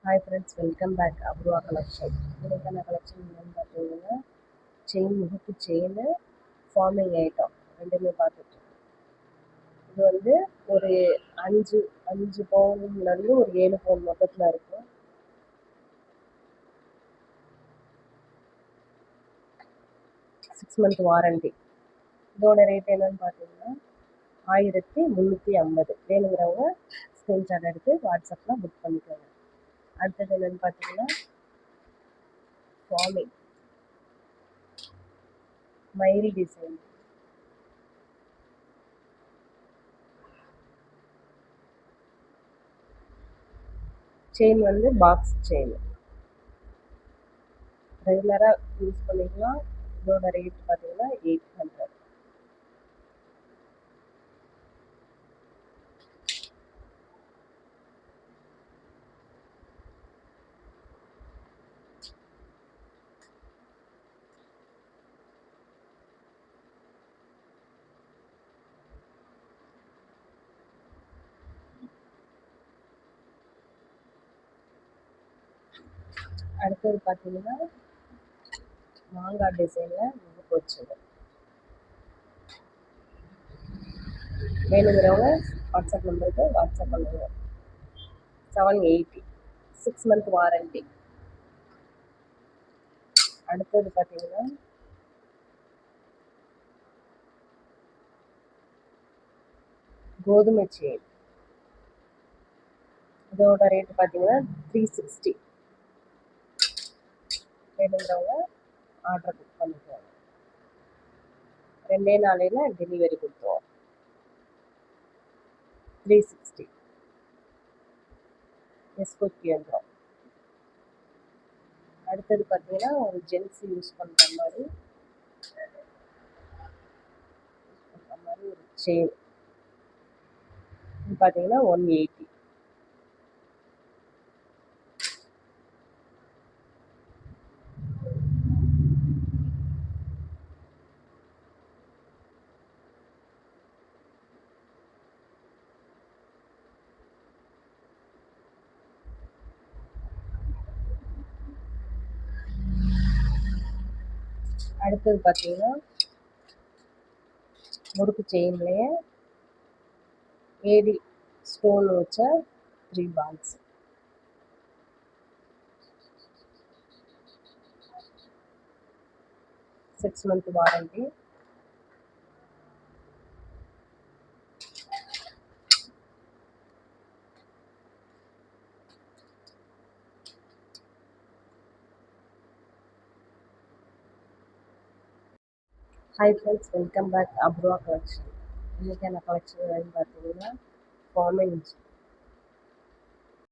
Hi friends, welcome back அப்ரூவா collection. இன்னைக்கான collection என்னென்னு பார்த்தீங்கன்னா, முறுக்கு செயின், ஃபார்மிங் ஐட்டம் ரெண்டுமே பார்த்துட்டு. இது வந்து ஒரு அஞ்சு அஞ்சு பவுன்லேருந்து ஒரு 7 பவுன் மொத்தத்தில் இருக்கும். Six month warranty. இதோட ரேட் என்னன்னு பார்த்தீங்கன்னா 1350. வேணுங்கிறவங்க ஸ்க்ரீன்ஷாட் எடுத்து வாட்ஸ்அப்பில் புக் பண்ணிக்கோங்க. அடுத்தது என்னென்னு பார்த்தீங்கன்னா ஃபார்மிங் மயில் டிசைன். செயின் வந்து பாக்ஸ் செயின், ரெகுலராக யூஸ் பண்ணிக்கலாம். இதோட ரேட் பார்த்தீங்கன்னா 800. அடுத்தது பார்த்தீங்கன்னா மாங்காய் டிசைனில் முறுக்கு வச்சது. வேணுங்கிறவங்க வாட்ஸ்அப் நம்பருக்கு வாட்ஸ்அப் பண்ணுங்க. 780, 6 மந்த் வாரண்டி. அடுத்தது பார்த்தீங்கன்னா கோதுமை செயின். இதோட ரேட் பார்த்தீங்கன்னா 360. வேணுங்கிறவங்க ஆர்டர் புக் பண்ணிக்குவாங்க. 2 நாளையில் டெலிவரி கொடுத்துருவோம். 360 எஸ்கோப்பி வந்துடும். அடுத்தது பார்த்தீங்கன்னா ஒரு ஜென்ஸ் யூஸ் பண்ணுற மாதிரி ஒரு செயின். இது பார்த்தீங்கன்னா 180. அடுத்தது பார்த்தீங்கன்னா முறுக்கு செயின்லேயே ஏடி ஸ்டோன் வச்ச 3 balls. Six month warranty. Hi friends, welcome back அப்ரூவா கலெக்ஷன். இன்றைக்கான கலெக்ஷன் என்னன்னு பார்த்தீங்கன்னா ஃபார்மிங்